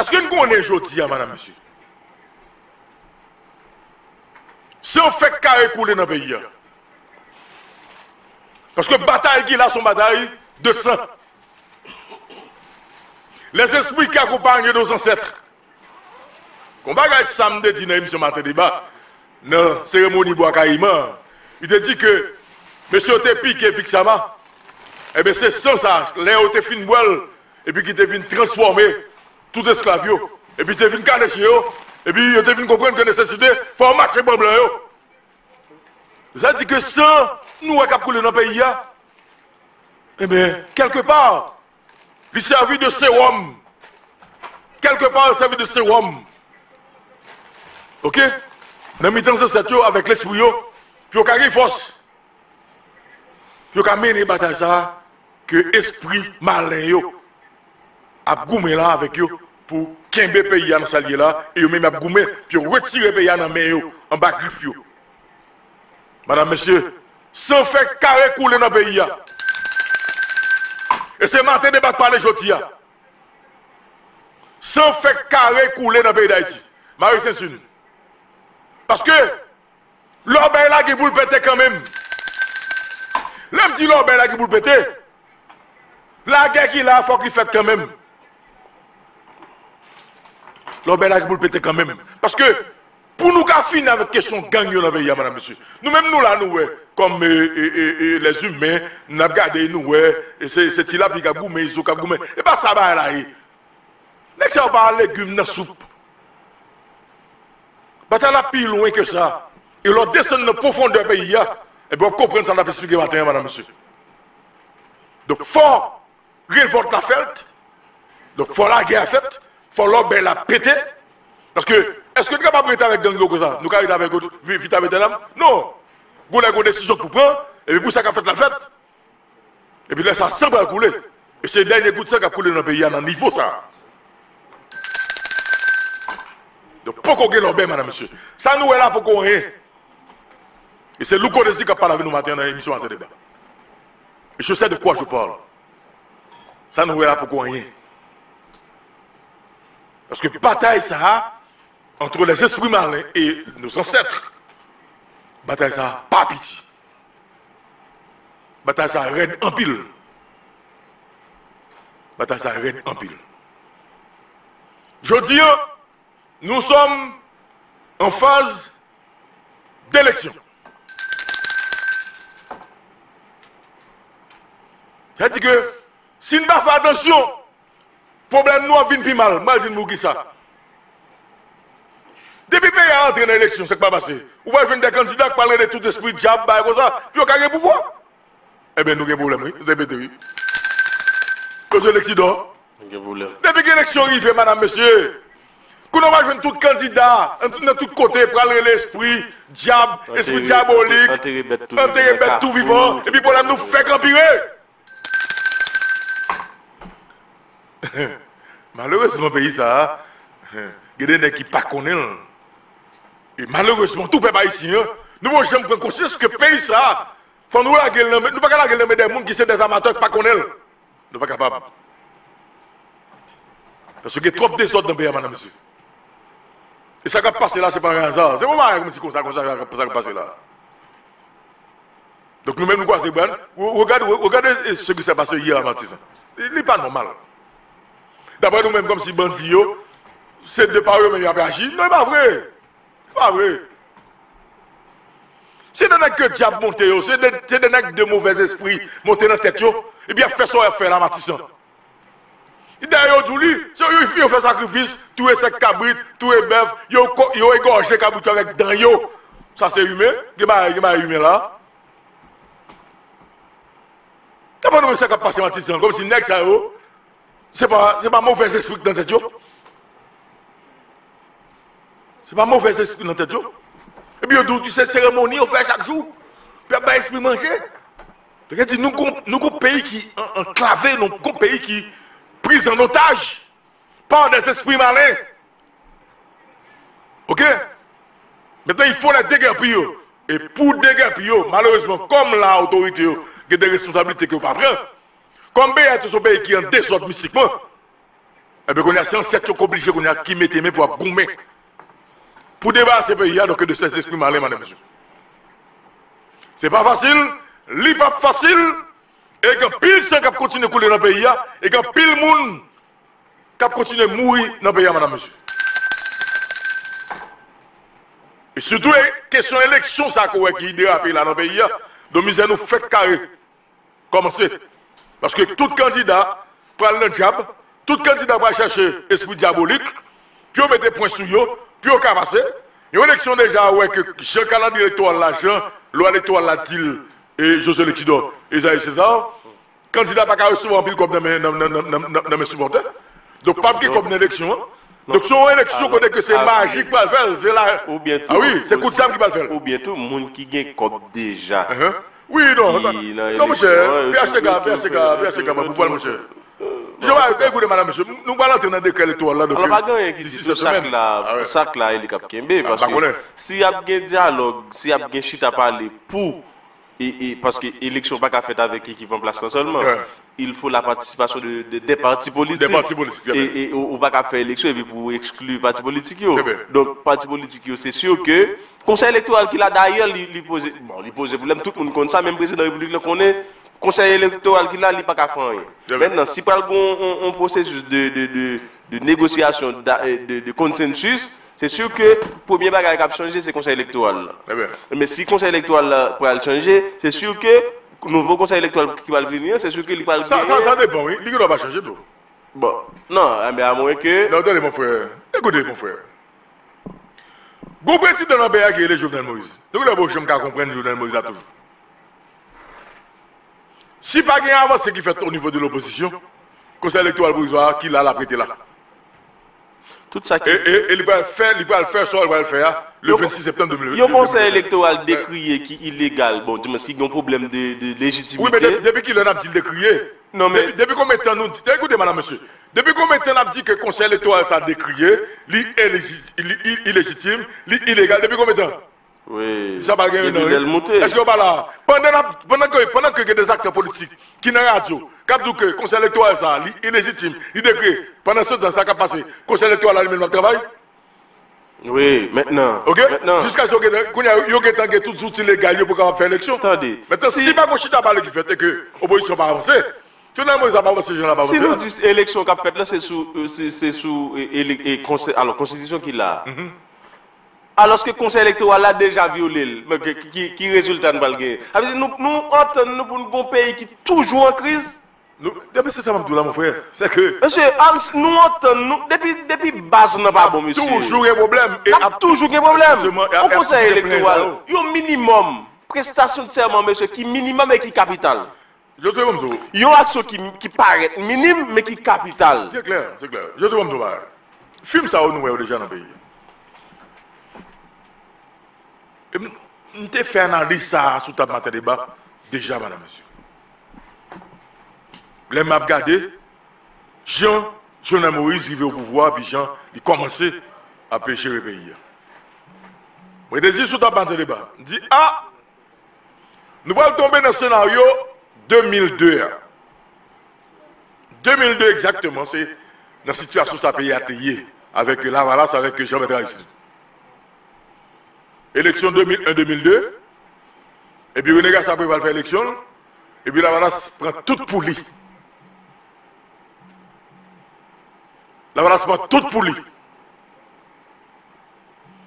Est-ce que nous connaissons aujourd'hui, madame, monsieur? Si on fait carré couler dans le pays, parce que la bataille qui est là, son bataille de sang. Les esprits qui accompagnent nos ancêtres. Quand on va samedi dans l'émission Matin Débat, dans la cérémonie Bois Caïman, il te dit que monsieur te piqué fixement. Eh bien c'est sans ça, les ont te fin boile, et puis qui te vient transformer tout esclave, et puis te vient canécher, et puis te vient comprendre que nécessité, il faut marcher pour blanc. Ça dit que sans nous qui couler dans le pays, eh bien, quelque part, il servit de sérum. Quelque part, il servit de sérum. Ok? Dans le temps de cette avec l'esprit, puis on a force. Puis on a mené la bataille ça, que l'esprit malin a goumé là avec eux pour qu'un pays dans ce là, et même a goumé, puis retirer le pays dans la main, en bas griffe. Madame, monsieur, sans faire carré couler dans le pays. Et c'est Matin Débat parler aujourd'hui. Sans faire carré couler dans le pays d'Haïti. Marie Saint-Une. Parce que l'orbe est là qui vous le péter quand même. L'homme dit l'orbe est là qui vous le péter. La guerre qu'il a, il faut qu'il fasse quand même. L'orbe est là qui vous le péter quand même. Parce que pour nous finir avec la question de gang dans le pays, madame, monsieur. Nous-mêmes, nous là, nous, comme les humains, nous avons gardé, nous, et c'est là, puis nous mais ils ont goumé. Et pas ça, va là. N'est-ce pas légumes dans la soupe? Bataille là plus loin que ça. Et l'on descend dans la profondeur du pays, et bien on comprend ça, on a expliqué matin, madame, monsieur. Donc, fort révolte la fête. Donc, fort la guerre faite. Fort l'orbe la pété. Parce que, est-ce que nous sommes capables d'être avec Gangyo comme ça? Nous sommes capables d'être avec Vita Vetelam? Non. Nous avons une décision pour prendre, et puis pour ça qu'on fait la fête. Et puis là, ça semble à couler. Et c'est le dernier coup de sang qui a coulé dans le pays, à un niveau ça. Donc, pourquoi qu'on l'orbe, madame, monsieur? Ça nous est là pour qu'on rien. Et c'est Louko Desi qui parle avec nous matin dans l'émission Matin Débat. Et je sais de quoi je parle. Ça nous est là pour qu'on rien. Parce que bataille ça, entre les esprits malins et nos ancêtres, bataille ça, pas pitié. Bataille ça, raide en pile. Bataille ça, raide en pile. Je dis, nous sommes en phase d'élection. C'est-à-dire que si nous ne faisons pas attention, problème nous vient plus mal. Moi, je dis ça. Depuis que nous sommes entrés dans l'élection, c'est pas passé. Ou bien des candidats qui parlent de tout esprit de diable, comme ça, puis on a gagné le pouvoir. Eh bien, nous avons un problème, oui. Vous avez pété, oui. Vous avez l'élection. Depuis que l'élection arrive, madame, monsieur, qu'on va jouer tout candidat, de tous côtés, prendre l'esprit, diable, esprit diabolique, enterrer bête tout vivant, et puis pour nous faire campirer. Malheureusement, le pays, ça, il y a des gens qui ne connaissent pas. Et malheureusement, tout le pays ici, nous ne pouvons pas conscience que le pays, ça, faut nous la gueule, nous ne pouvons pas la gueule des gens qui sont des amateurs qui ne connaissent pas. Nous ne sommes pas capables. Parce qu'il y a trop de désordre dans le pays, madame, monsieur. Et ça qui a passé là, ce n'est pas un hasard. C'est vraiment comme ça qui a passé là. Donc nous-mêmes, nous croisons, regardez ce qui s'est passé hier à Matisse. Il n'est pas normal. D'après nous-mêmes, comme si bandits, c'est de par eux-mêmes qui ont agi. Non, c'est pas vrai. C'est pas vrai. C'est des nègres que diable monte, c'est des nègres de mauvais esprit montés dans la tête, et bien fait ça et fait la Matisse. D'ailleurs, ils ont fait sacrifice, tous les sacs cabrites, tous les bœufs, ils ont égorgé cabrit avec dents. Ça c'est humain, il y a humain là. Comment nous ça qui a passé Matisse, comme si nègre ça, c'est pas mauvais esprit dans la tête. C'est pas mauvais esprit dans la tête. Et puis, tu sais, cérémonie, on fait chaque jour. Puis, on va esprit manger. C'est-à-dire, nous avons un pays qui est enclavé, nous avons un pays qui est pris en otage par des esprits malins. Ok? Maintenant, il faut les déguerpir. Et pour déguerpir, malheureusement, comme l'autorité a des responsabilités que vous ne pouvez pas prendre, comme il y a tout ce pays qui est en désordre mystiquement, Eh bien, qu'on a 107 qui obligé qu'on a qui mettait mais pour gommer. Pour débarrasser ce pays, donc de ces esprits malins, madame, monsieur. C'est pas facile, n'est pas facile, et que pile sang qui continue à couler dans le pays, et que pile monde qui continue à mourir dans le pays, madame, monsieur. Et surtout, question élection, ça qui dérape là dans le pays, donc nous nous fait carré. Commencer. Parce que tout candidat prend le diable, tout candidat va chercher esprit diabolique, puis on met des points sur eux, puis on va passer. Il y a une élection déjà, ouais, que chaque calendrier électoral, l'argent, loi électorale, la TIL, et José Lexido, Isaïe César, candidat pas qu'à recevoir un pile comme dans mes supporters. Donc, pas comme une élection. Donc, son élection, côté que c'est magique qui va le faire, c'est là. Ah oui, c'est coup de qui va le faire. Ou bientôt, monde qui gagne comme déjà. Oui, non, non, monsieur, PHK, vous voyez, monsieur. Je vais écouter, madame, monsieur. Nous allons entrer dans des décret électoral là. Alors, pas gagner qui dit ce sac là, il est cap Kembe. Parce que s'il y a un dialogue, s'il y a un chita à parler pour. Parce que l'élection n'est pas faite avec l'équipe en place seulement. Il faut la participation des partis politiques. Des partis politiques. Et on ne va pas faire l'élection et puis pour exclure les partis politiques. Donc, partis politiques, c'est sûr que le conseil électoral qu'il a d'ailleurs, il pose problème, tout le monde connaît ça, même le président de la République le connaît. Le conseil électoral qu'il a, il n'a pas qu'à faire rien. Maintenant, si par exemple un processus de négociation, de consensus, c'est sûr que le premier bagage qui a changé, c'est le conseil électoral. Mais si le conseil électoral peut changer, c'est sûr que le nouveau conseil électoral qui va venir, c'est sûr qu'il va venir. Ça dépend, oui. Il ne va pas changer tout. Bon, non, mais à moins que. Non, attendez, mon frère. Écoutez, mon frère. Vous président dans le pays qui est le Jovenel Moïse. Donc, là, je ne comprends pas Jovenel Moïse à toujours. Si pas rien avant ce qui fait au niveau de l'opposition, le conseil électoral provisoire, qui l'a prêté là. Tout ça qui... Et il va le faire, soit il va le faire le 26 septembre 2020. Il y a un conseil électoral décrié qui est illégal. Bon, dis-moi, s'il y a un problème de légitimité. Oui, mais depuis qu'il en a dit décrié. Non, mais. Depuis combien de temps nous. Écoutez, madame, monsieur. Depuis combien de temps on a dit que le conseil électoral s'est décrié, illégitime, illégal. Depuis combien de temps? Oui. Ça va gagner. Est-ce qu'on va là? Pendant que il y a des acteurs politiques qui n'ont radio, qui disent que le conseil électoral est illégitime, il décrit, pendant ce temps, ça a passé, le conseil électoral a lui-même travail? Oui, maintenant. Ok? Jusqu'à ce que y ait tout outils légal pour faire l'élection. Attendez. Maintenant, si pas Mochita parle qui fait que l'opposition va avancer, si nous disons élection qu'a fait là, c'est sous alors constitution qu'il a. Alors que le conseil électoral a déjà violé, qui résultat de balguer. Nous entendons pour un pays qui est toujours en crise. C'est ça, mon frère. C'est que. Monsieur, nous entendons, depuis base, n'a pas bon, monsieur. Toujours un problème. Il y a toujours un problème. Au conseil électoral, il y a un minimum, prestation de serment, monsieur, qui est minimum et qui est capital. Je te dis, il y a une action qui paraît minime, mais qui est capital. C'est clair, c'est clair. Je te dis, film ça, nous, déjà dans le pays. On t'a fait analyse ça sous ta matin débat déjà, madame, monsieur. Les m'a regardé, Jean Moïse, il veut au pouvoir, puis Jean, il commence à pécher le pays. Je dis sous ta matin débat, je dis, nous allons tomber dans le scénario 2002. 2002 exactement, c'est dans la situation où ça pays a été avec Lavalas, avec Jean-Bertrand Aristide. Élection 2001-2002, et puis René Gassapré va faire l'élection, et puis Lavalas prend toute pour lui. Lavalas prend toute pour lui.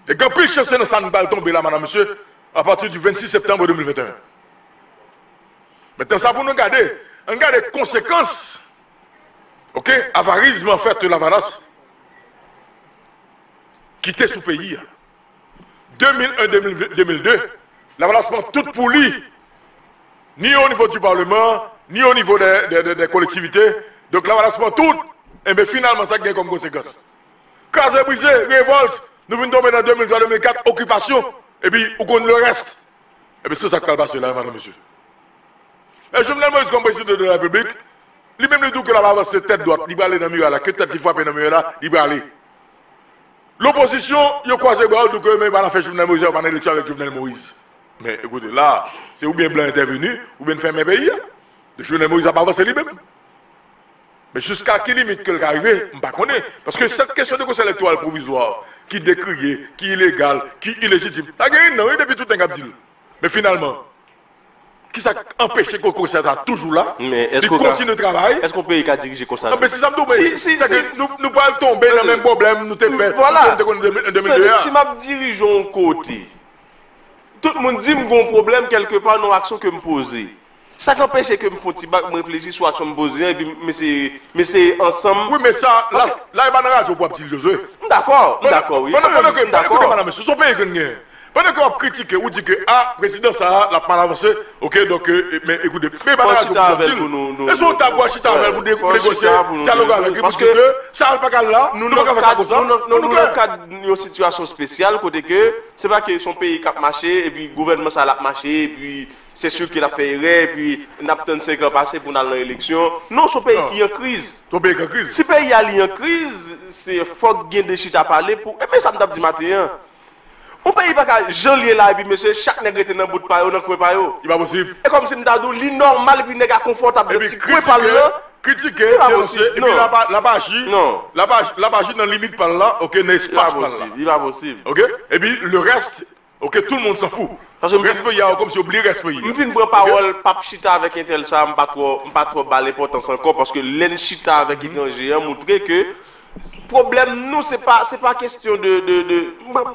Et quand plus chance dans ça nous va tomber là, madame, monsieur, à partir du 26 septembre 2021. Maintenant, ça pour nous garder, on garde les conséquences, ok, avarisme en fait de Lavalas, qui était sous pays. 2001-2002, Lavalas prend tout pour lui, ni au niveau du Parlement, ni au niveau des collectivités. Donc Lavalas prend tout, et bien finalement ça gagne comme conséquence. Casé brisé, révolte, nous venons tomber dans 2003-2004, occupation, et puis on connaît le reste. Et bien c'est ça qui va passer là, madame, monsieur. Et Jovenel Moïse, comme président de la République, lui-même lui dit que Lavalas c'est tête droite, il va aller dans le mur là, que tête qui frappe dans le mur là, il va aller. L'opposition, il a croisé bras, donc il va faire Jovenel Moïse, il va faire élection avec Jovenel Moïse. Mais écoutez, là, c'est ou bien blanc intervenu, ou bien fermer le pays. Jovenel Moïse n'a pas avancé lui-même. Mais jusqu'à quelle limite que l'arrivée, je ne connais pas. Parce que cette question de conseil électoral provisoire, qui est décriée, qui est illégale, qui est illégitime, ça a gagné non, depuis tout un cap deal. Mais finalement, qui ça empêche que le conseil soit toujours là, il continue de travailler. Est-ce qu'on peut y diriger comme ça? Non, mais c'est ça nous parlons tomber dans le même problème, nous t'avons fait voilà. En 2002. Si je dirige un côté, tout le monde dit que j'ai un problème quelque part dans l'action que je me pose. Ça n'empêche que je me réfléchir sur l'action que je me pose, mais c'est ensemble. Oui, mais ça, là, il y a une radio pour petit Josué. D'accord, oui. D'accord, madame, ce sont pays que nous avons. Pendant qu'on critique ou dit que président ça l'a mal avancé, ok, donc mais écoutez, mais pas est-ce qu'on t'a boit chita avec pour négocier, dialoguer avec parce que ça va pas là, nous ne pouvons pas faire comme ça. Nous dans le cadre d'une situation spéciale côté que c'est pas que son pays a marché et puis le gouvernement ça a marché et puis c'est sûr qu'il a fait erreur et puis n'a pas 5 ans passé pour aller à l'élection. Non, son pays qui est en crise. Son pays qui est en crise. Si le pays est en crise, c'est faut gagner des chita parler pour et puis ça me tape du matin. On ne peut pas janvier là et puis monsieur chaque nègre était dans bout de paille, dans coin paille. Il pas possible. Et comme si nous avons dit normal et puis nègre confortable petit coin par là, critiquer, dénoncer et puis la bâche. Non. La bâche dans limite par là, OK, n'espace par là. Il pas possible. OK? Et puis le reste, OK, tout le monde s'en fout. Parce que respect il y a comme si oublier respect. Je viens prendre parole pas chita avec un tel ça, pas trop bas l'importance encore parce que l'en chita avec étranger montrer que problème nous c'est pas question de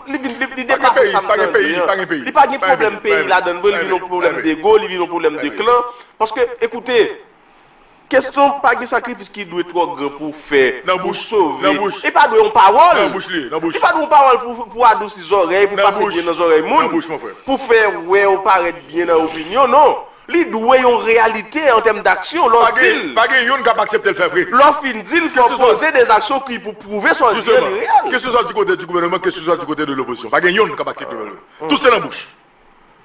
il dépasse ça. Il pas de problème pays là-dedans, il y a un problème d'ego, il y a un problème de clan parce que écoutez question pas de sacrifice qui doit être trop grand pour faire pour sauver et pas de parole et pas de parole pour adoucir les oreilles pour passer bien dans les oreilles monde pour faire ouais on paraît bien dans l'opinion non. Li doit une réalité en termes d'action. Pas de yon qui accepter le faire vrai. L'offre dit il faut poser des actions qui pour prouver son réel. Que ce soit du côté du gouvernement, que ce soit du côté de l'opposition. Pas de yon qui accepter le faire. Tout c'est dans la bouche.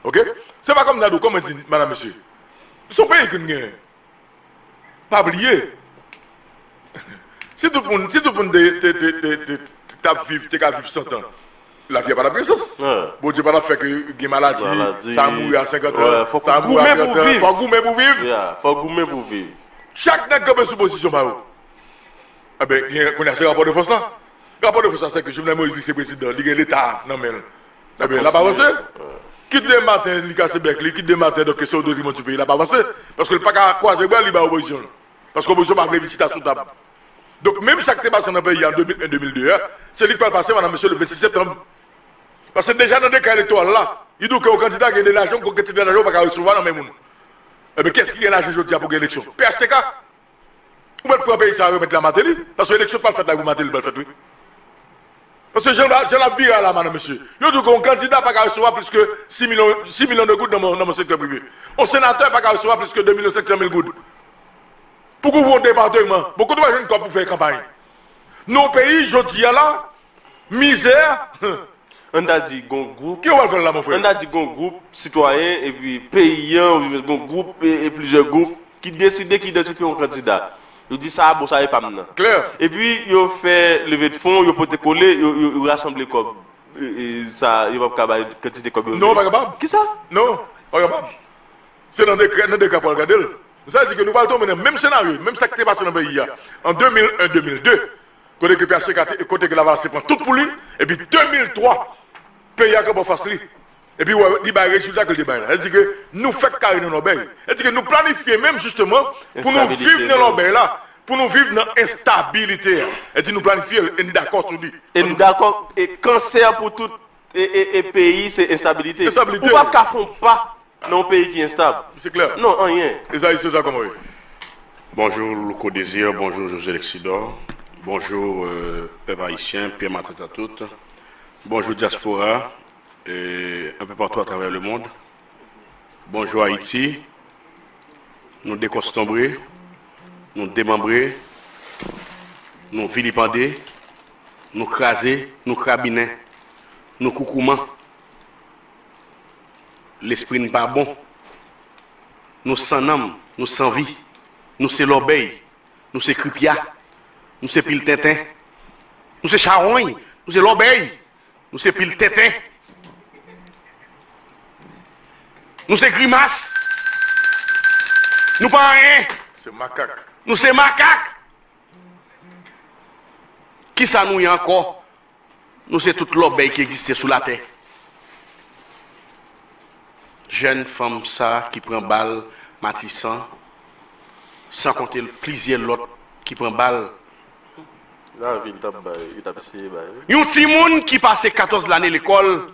OK? C'est pas comme Nadou, comme dit madame monsieur. Son pays que nous pas oublier. Si tout le monde tape vivre, t'es qu'à vivre 100 ans. La vie n'a pas la présence. Bon Dieu, pas la fait que des maladies, ça mourir à 50 ans, ça mourir à 30 ans. Faut goumer pour vivre. Faut goumer pour vivre. Chaque nègre a sous position par où. Eh bien, on a ce rapport de force là. Le rapport de force c'est que Jovenel Moïse vice-président, il y a l'État, non mais. Eh bien, il n'a pas avancé. Quitte le matin, il casse bec, quitte le matin, donc question de riment du pays, il n'a pas avancé. Parce que le pas qu'à croiser, il va à l'opposition. Parce que l'opposition va visiter à toute table. Donc, même ça qui est passé dans le pays en 2001-2002, c'est lui qui va passer, madame, monsieur, le 26 septembre. Parce que déjà dans des cas électoraux là, il dit qu'un candidat qui a de l'argent, qu'un candidat d'argent, va recevoir dans le même monde. Eh bien, qu'est-ce qui a l'argent aujourd'hui pour l'élection? PHTK? Vous pouvez prendre pays ça remettre la matérie? Parce que l'élection n'est pas faite là, vous matérie, pas faite, oui. Parce que j'ai la vie à la madame, monsieur. Il dit qu'un candidat va recevoir plus que 6 millions de gouttes dans mon secteur privé. Un sénateur va recevoir plus que 2 500 000 gouttes. Pourquoi vous avez un département? Beaucoup de gens pour faire campagne. Nos pays, je dis là, misère. On a dit qu'on groupe. Qui va faire là, mon frère? On a dit qu'on groupe citoyen et puis paysan, qu'on groupe et plusieurs groupes qui décident qui identifient un candidat. Ils disent ça, bon, ça n'est pas maintenant. Clair. Et puis, ils fait lever de fonds, ils ont coller, ils rassemblent comme. Et ça, ils vont pas quantité comme. Non, pas capable. Qui ça? Non, pas capable. C'est dans des cas pour regarder. Ça veut dire que nous parlons dans le même scénario, même ça qui est passé dans le pays. En 2001-2002, côté que PHC, côté que la VAC prend tout pour lui, et puis 2003, pays a comme facile. Et puis, il y a un résultat que le débat. Elle dit que nous faisons carré dans l'obéi. Elle dit que nous planifions même justement pour nous vivre dans l'obéi là, pour nous vivre dans l'instabilité. Elle dit nous planifions, et nous d'accord sur lui. Et nous d'accord, et cancer pour tout pays, c'est instabilité. Instabilité. Ou pas font pas dans un pays qui est instable. C'est clair. Non, rien. Et ça, c'est ça comment oui. Bonjour Louko Désir, bonjour José Lexidor, bonjour peuple haïtien, Pierre Matot à toutes, bonjour diaspora, un peu partout à travers le monde. Bonjour Haïti, nous décostumbrer, nous démembrer, nous vilipender, nous craser, nous crabiner, nous coucoumant. L'esprit n'est pas bon. Nous sans âme, nous sans vie. Nous c'est l'obéi, nous c'est cripia, nous c'est pile tintin, nous c'est charogne, nous c'est l'obéi, nous c'est pile tintin. Nous c'est grimace. Nous pas rien. C'est macaque. Nous c'est macaque. Qui ça nous y a encore? Nous c'est toute l'obéi qui existait sous la terre. Jeune femme ça qui prend balle, matissant, sans compter plusieurs l'autre qui prend balle. La ville il a essayé. Un petit monde qui passait 14 l'année à l'école,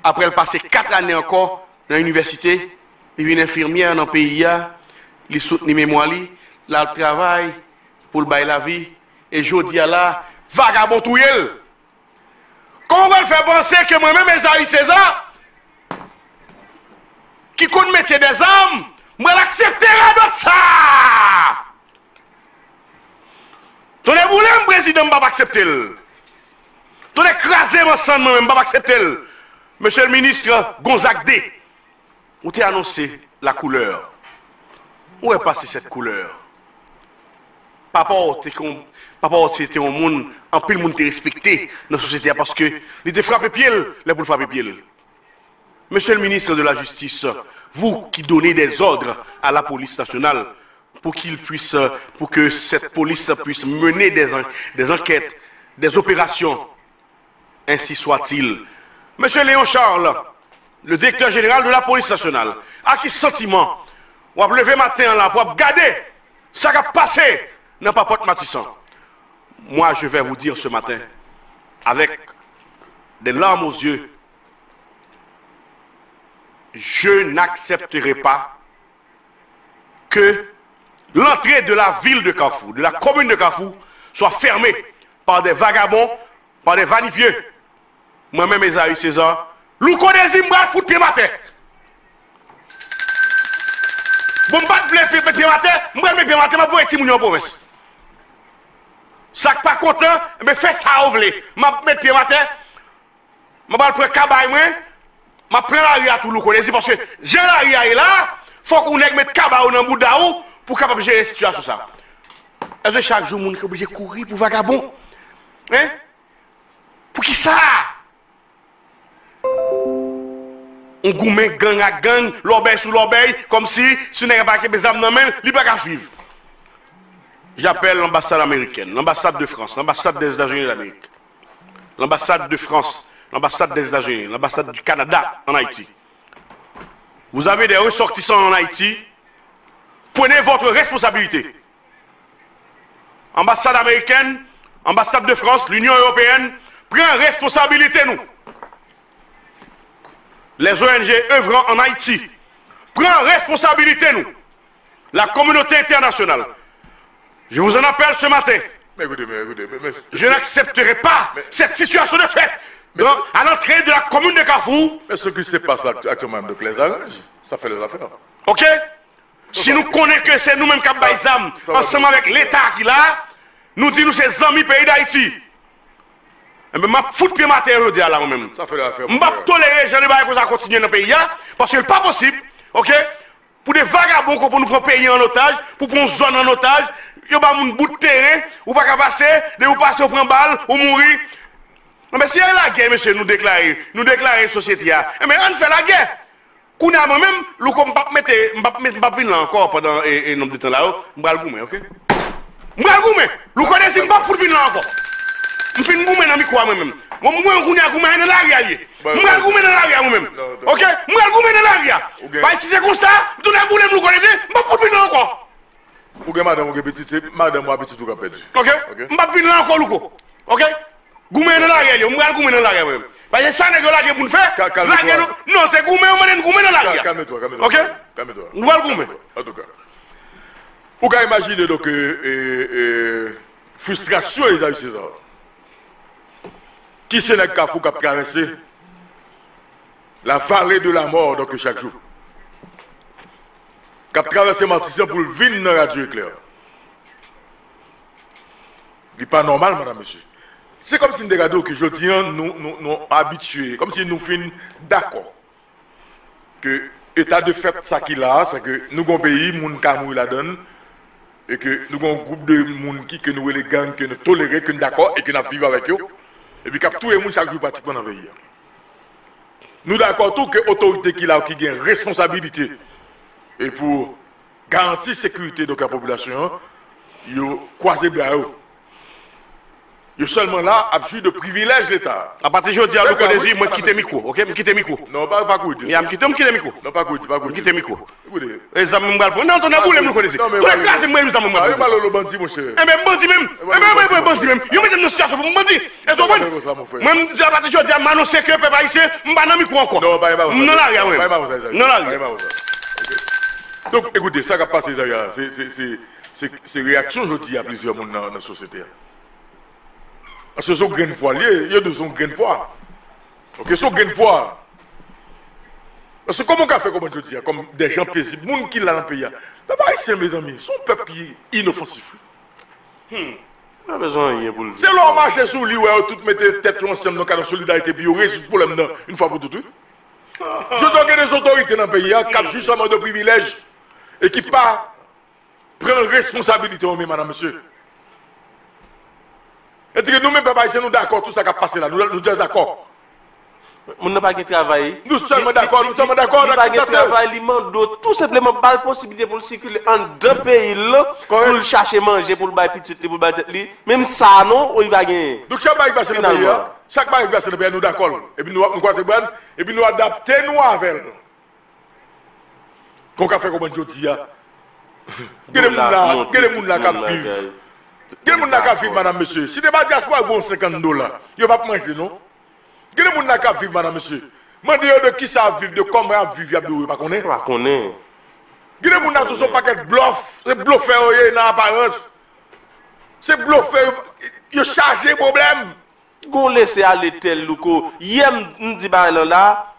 après elle passait 4 années encore dans l'université, il vient infirmière dans le pays, il soutient mémoire, là il travaille pour le bailler la vie, et je dis là, vagabond tout yel. Comment on va le faire penser que moi-même, Esaïe César, qui connaît le métier des armes, moi l'accepterai d'autre ça. Ton éboulé, le président, je ne vais pas accepter. Ton écrasé, ensemble, je ne vais pas accepter. Monsieur le ministre Gonzague D, vous t'avez annoncé la couleur. Où est passée cette couleur? Papa, c'était un monde, en plus le monde était respecté dans la société parce que il était frappé pied, les pour frapper pied. Monsieur le ministre de la Justice, vous qui donnez des ordres à la police nationale, pour que cette police puisse mener des enquêtes, des opérations. Ainsi soit-il. Monsieur Léon Charles, le directeur général de la police nationale, à qui sentiment on va lever matin là pour regarder ça qui a passé dans Papote Matissan. Moi, je vais vous dire ce matin, avec des larmes aux yeux, je n'accepterai pas que l'entrée de la ville de Carrefour, de la commune de Carrefour, soit fermée par des vagabonds, par des vanipieux. Moi-même, Esaïe César, nous connaissons un foot pied matin. Bon, je ne vais pas pied matin, je vais pied matin, je vais être en province. Ça qui pas content, mais fais ça au voulez. Je vais mettre pied matin, je vais prendre le cabaye, je vais prendre la rue à tout le monde. Parce que j'ai la rue là, il faut qu'on mette le cabaye dans le bout d'eau pour capable gérer la situation. Est-ce que chaque jour, on est obligé de courir pour vagabond? Hein? Pour qui ça? On gourmet gang à gang, l'obéi sous l'obéi, comme si ce n'est pas que des âmes dans la main, il ne peut pas vivre. J'appelle l'ambassade américaine, l'ambassade de France, l'ambassade des États-Unis d'Amérique, l'ambassade de France, l'ambassade des États-Unis, l'ambassade du Canada en Haïti. Vous avez des ressortissants en Haïti, prenez votre responsabilité. Ambassade américaine, ambassade de France, l'Union européenne, prend responsabilité nous. Les ONG œuvrant en Haïti, prend responsabilité nous. La communauté internationale. Je vous en appelle ce matin. Mais écoutez, je n'accepterai pas cette situation de fait à l'entrée de la commune de Carrefour. Mais ce qui se passe actuellement de les arrange, ça fait les affaires. Ok? Si nous connaissons que c'est nous-mêmes qui avons des armes, ensemble avec l'État qui l'a, nous disons nous c'est amis pays d'Haïti. Mais je vais foutre pied matin aujourd'hui là moi-même. Ça fait l'affaire. Je ne vais pas tolérer les gens qui continuer dans le pays parce que ce n'est pas possible. Ok? Pour des vagabonds pour nous prendre pays en otage, pour prendre une zone en otage, il y a un bout de terrain, ou pas passer, de vous passer, vous prendre balle, ou mourir. Mais si il y a la guerre, monsieur, nous déclarer la société. Mais on fait la guerre. Qu'on a moi-même, nous ne pas venir là encore pendant un nombre de temps là, je vais le goumer, ok? Je vais le goumer. Vous connaissez, je ne vais pas venir là encore. Je vais le goumer dans le micro moi-même. Moi, je vais le goumer dans l'arrière. Je vais le goumer dans l'arrière moi-même. Ok? Je vais le goumer dans l'arrière. Si c'est comme ça, tout le monde nous connaissez, je ne vais pas venir là encore. Pour que madame ou madame ou petit tout a perdu. Ok? Je ne vais pas venir là encore, Louko. Ok? Goumen dans l'arrière, je vais goumer dans l'arrière même. Parce que ça n'est que l'arrière pour nous faire. Non, c'est goumer, on va goumer dans l'arrière. Calme-toi. Ok? Calme-toi. Nous allons goumer. En tout cas. Vous pouvez imaginer donc frustration les amis César. Qui c'est le Carrefour qui a traversé la vallée de la mort donc chaque jour. Qui a traversé Matissan pour venir dans la radio éclair. Ce n'est pas normal, madame, monsieur. C'est comme si nous regardions que je dis, nous habitués, comme si nous finissons d'accord que l'état de fait, ça qu'il a, c'est que nous avons un pays, nous avons la donne, et que nous avons un groupe de monde qui nous les gangs, que nous tolérons, que nous d'accord, et que nous vivons avec eux, et puis que tout le monde chaque jour pratiquement dans le pays. Nous d'accord tout que l'autorité qui a une responsabilité, et pour garantir la sécurité de la population, ils croisent bien eux. Yo seulement là, a joué de privilège l'État. À partir de aujourd'hui, le code moi quitter micro, OK? Me quitter micro. Non, pas coup. Il me quitter micro. Non, pas coup. Me quitter micro. Écoutez. Et ça me parle. Non, on a boule me connaissez. Tout les classes moi ça me parle. Ah, pas le bandit mon cher. Eh ben bandit même. Eh ben bandit même. Yo mettez une situation pour bandit. Est-ce que vous moi à partir de aujourd'hui, m'annoncer que peuple haïtien, m'ba dans micro encore. Non, pas. Non là rien. Non là. Donc écoutez, ça qui a passé c'est réaction je dis à plusieurs monde dans la société. Parce que son grain de foi, il y a de son grain de foi. Ok, son grain de foi. Parce que comment on fait, comme je dis, comme des gens paisibles, les gens qui l'ont dans le pays, c'est pas ici, mes amis, son peuple qui est inoffensif. Pas besoin de pour le c'est leur marché sur lui, où tout mettez tête ensemble dans le cadre de solidarité, puis vous résout le problème une fois pour toutes. Je dois que des autorités dans le pays, qui ont justement de privilèges et qui pas prennent responsabilité, madame, monsieur. Et que nous-mêmes, papa, nous d'accord, tout ça qui a passé là, nous sommes d'accord. Nous n'avons pas de travail. Nous sommes d'accord, nous sommes d'accord. Nous n'avons pas de travail, il manque tout simplement pas la possibilité pour circuler en deux pays là, pour le chercher manger, pour le bailler petit, pour le bailler tête. Même ça, non, il va gagner. Donc chaque bail qui passe dans le pays, chaque bail qui passe dans le pays, nous d'accord. Et puis nous croisons bien, et puis nous adaptons nous avec. Qu'on a fait comme on dit, quel est le monde là qui vivent? Quel monde n'a qu'à vivre, madame, monsieur? Si des diaspora vont $50, il ne va pas manger, non? Quel monde n'a qu'à vivre, madame, monsieur? Mandez de qui ça vivre, de comment vivre, il n'y a pas qu'on est. Pas qu'on est. Quel monde n'a tout son paquet de bluff, c'est bluffer dans l'apparence. C'est bluffer, il charge le problème. Qu'on laisse aller tel loco. Hier, nous dit là,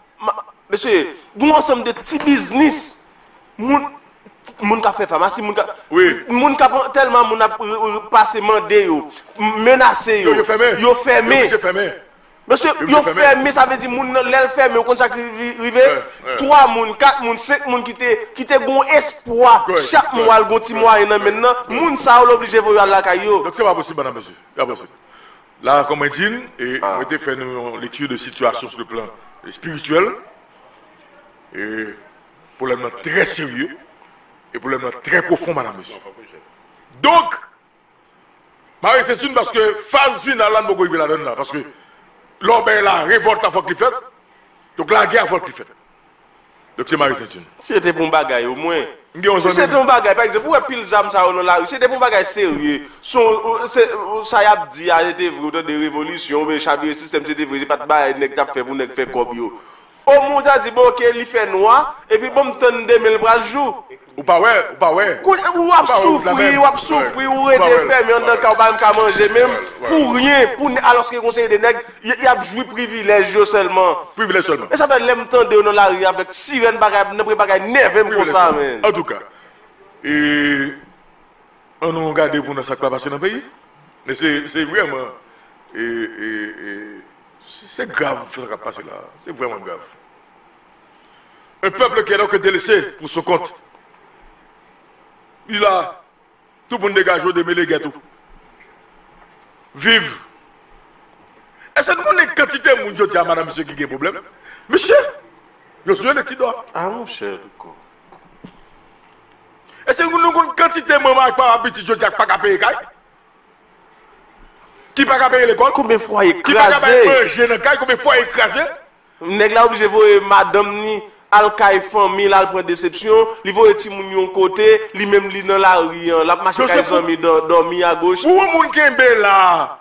monsieur, nous ensemble de petits business. Moun ka fait pharmacie, moun ka tellement moun a passé mandé yo, menacé yo. Yo fermé. Monsieur, yo fermé, ça veut dire moun l'el fermé au contact rivé. 3 moun, 4 moun, 5 moun qui te gon espoir. Chaque mois le gon ti moyen maintenant, moun ça l'obligé pour aller la caillou. Donc c'est pas possible madame monsieur. C'est pas possible. Là comme on dit et on était fait une lecture de situation sur le plan spirituel et problème très sérieux. Et problème très profond, madame, monsieur. Donc, Marie, c'est une parce que phase finale, là, nous allons la donner là. Parce que l'homme est là, révolte à faut qu'il fait. Donc la guerre, il faut qu'il fait. Donc c'est Marie, c'est une. Si c'était pour un bagage, au moins. Si c'était un bagage, par exemple, pour pile jam ça dans la rue, c'était pour un bagage sérieux. Ça y a dit, c'était vrai, des révolutions, mais chaque système, c'était vrai, pas de bagage, n'est pas fait pour ne faire comme yo. Au monde a dit, bon, ok, il fait noir, et puis bon, m't'en 2000 bras le jour. Ou pas ouais. Ou ap souffrir, ou rete fermé, on n'a pas manger, même pour rien, alors que le conseil des nègres, il a joué privilège seulement. Privilège seulement. Et ça fait l'entendre dans la rue avec sirène bagage, ne pas nerveux comme ça, man. En tout cas, et on nous regarde pour nous ça qui va passer dans le pays. Mais c'est vraiment, c'est grave ce qui va passer là. C'est vraiment grave. Un peuple qui est donc délaissé pour son compte. Il a tout le monde dégage de mêler gâteaux. Vive. Est-ce que nous avons une quantité de gens, madame, monsieur, qui a un problème? Monsieur, je suis un petit doigt. Ah, mon cher, quoi. Est-ce que nous avons une quantité de mamans qui pas petit gens qui pas qu'à payer? Qui pas qu'à payer l'école? Combien de fois écrasé? Qui pas qu'à payer manger? Combien de fois écrasé? Nèg là obligé voir madame ni Al-Kaï famille, là, pour déception, il voit petit moun yon côté, lui même li dans la rue, la marché kay zami dormi à gauche. Ou moun kembe là.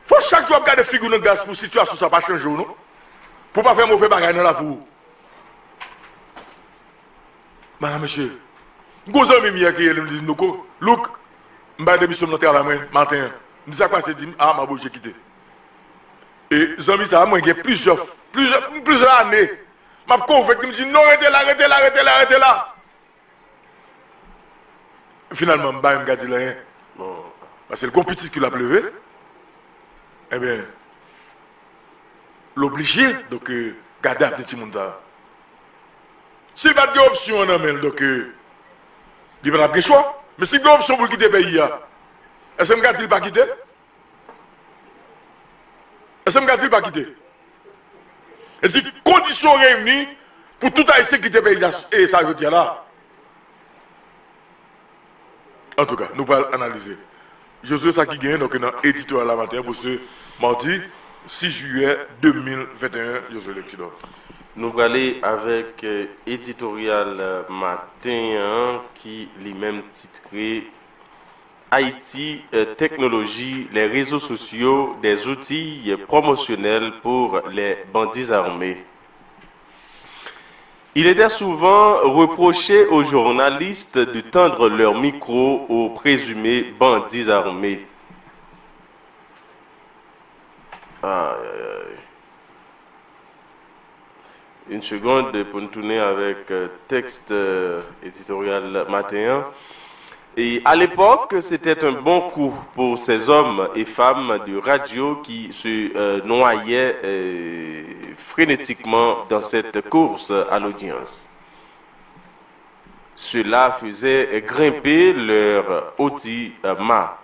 Faut chaque jour regarder figure dans gaz pour situation ça pas changer non. Pour pas faire mauvais bagage dans la vie. Madame monsieur. Gros ami mi qui me dit noko, look, m'ba démission dans travail matin. Nous ça quoi c'est dit ah m'a j'ai quitté. Et zami ça moi j'ai plusieurs années. Je me dis non, arrêtez là. Finalement, je me dis rien. Parce que le compétitif qui l'a pleuvé, eh bien, l'obligé, donc, garder un petit monde. S'il n'y a pas d'option, donc, il va pas de choix. Mais s'il y a une option pour quitter le pays, est-ce que je ne pas quitter? Est-ce que je ne pas quitter? Et si conditions réunies pour tout haïtien quitter le pays, et ça veut dire là. En tout cas, nous allons analyser. Josué ça qui gagne donc dans éditorial la matin pour ce mardi 6 juillet 2021 Josué Lectidor. Nous allons aller avec éditorial matin qui lui-même titré Haïti, technologie, les réseaux sociaux, des outils promotionnels pour les bandits armés. Il était souvent reproché aux journalistes de tendre leur micro aux présumés bandits armés. Une seconde pour nous tourner avec texte éditorial matin. Et à l'époque, c'était un bon coup pour ces hommes et femmes de radio qui se noyaient frénétiquement dans cette course à l'audience. Cela faisait grimper leur audimat.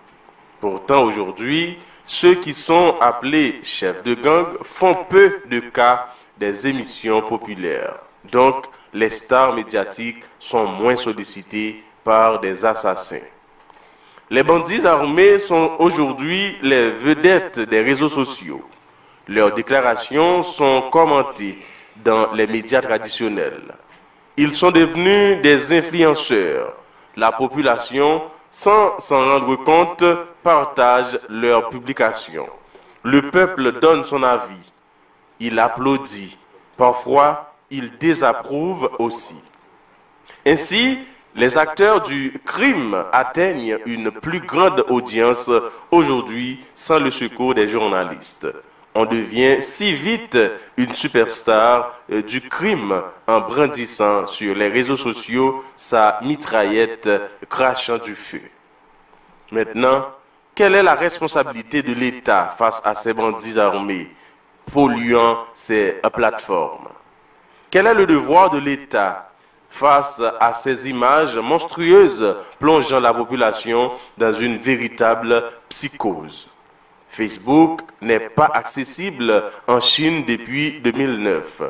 Pourtant, aujourd'hui, ceux qui sont appelés chefs de gang font peu de cas des émissions populaires. Donc, les stars médiatiques sont moins sollicitées par des assassins. Les bandits armés sont aujourd'hui les vedettes des réseaux sociaux. Leurs déclarations sont commentées dans les médias traditionnels. Ils sont devenus des influenceurs. La population, sans s'en rendre compte, partage leurs publications. Le peuple donne son avis. Il applaudit. Parfois, il désapprouve aussi. Ainsi, les acteurs du crime atteignent une plus grande audience aujourd'hui sans le secours des journalistes. On devient si vite une superstar du crime en brandissant sur les réseaux sociaux sa mitraillette crachant du feu. Maintenant, quelle est la responsabilité de l'État face à ces bandits armés polluant ces plateformes? Quel est le devoir de l'État face à ces images monstrueuses plongeant la population dans une véritable psychose? Facebook n'est pas accessible en Chine depuis 2009.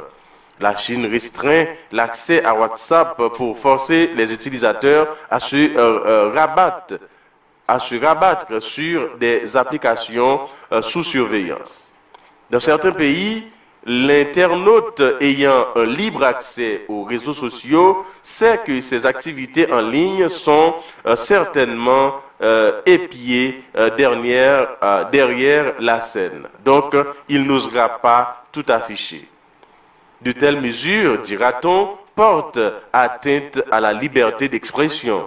La Chine restreint l'accès à WhatsApp pour forcer les utilisateurs à se rabattre sur des applications sous surveillance. Dans certains pays, l'internaute ayant un libre accès aux réseaux sociaux sait que ses activités en ligne sont certainement épiées derrière la scène. Donc, il n'osera pas tout afficher. De telles mesures, dira-t-on, portent atteinte à la liberté d'expression.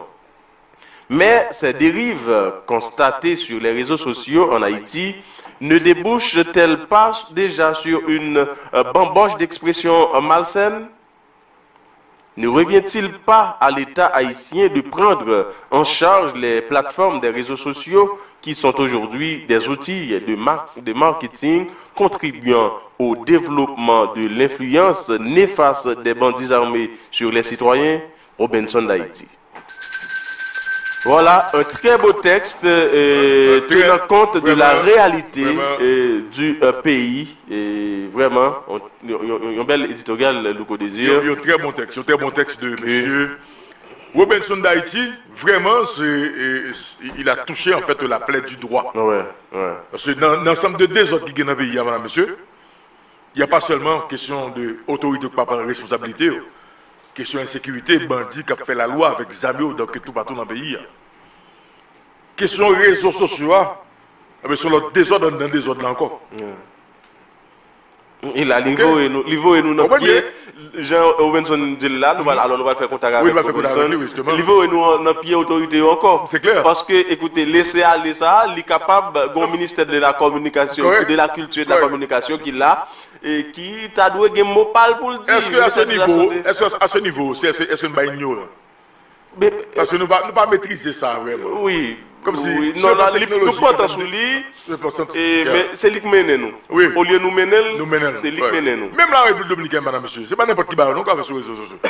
Mais ces dérives constatées sur les réseaux sociaux en Haïti ne débouchent-elles pas déjà sur une bamboche d'expression malsaine? Ne revient-il pas à l'État haïtien de prendre en charge les plateformes des réseaux sociaux qui sont aujourd'hui des outils de marketing contribuant au développement de l'influence néfaste des bandits armés sur les citoyens? Robinson d'Haïti. Voilà un très beau texte tenant compte de la réalité du pays. Et vraiment, un bel éditorial, Louko Désir. Il y a un très bon texte de monsieur Robinson d'Haïti. Vraiment, il a touché en fait la plaie du droit. Ouais. Parce que dans l'ensemble de désordres qui gagnent dans le pays, madame, monsieur, il n'y a pas seulement question d'autorité qui pas prendre responsabilité. Question insécurité, bandits qui ont fait la loi avec des amis donc tout partout dans le pays. Question réseaux sociaux, sur le désordre dans le désordre là encore. Il a niveau et nous dans pied. Jean Robinson dit là, nous allons faire contact avec Robinson. Niveau et nous dans pied autorité encore. C'est clair. Parce que, écoutez, laisser aller ça, il est capable, le ministère de la communication, de la culture et de la communication qu'il a, et qui t'a doué un mot pâle pour le dire. Est-ce qu'à ce niveau, est-ce une baille ignorante? Parce que nous ne pouvons pas maîtriser ça vraiment. Oui. Comme si non, nous portons sous lui, mais c'est lui qui mène nous. Oui. Au lieu de nous mener, c'est lui qui mène nous. Même la République dominicaine, madame, monsieur, c'est pas n'importe qui va nous faire sur les réseaux sociaux.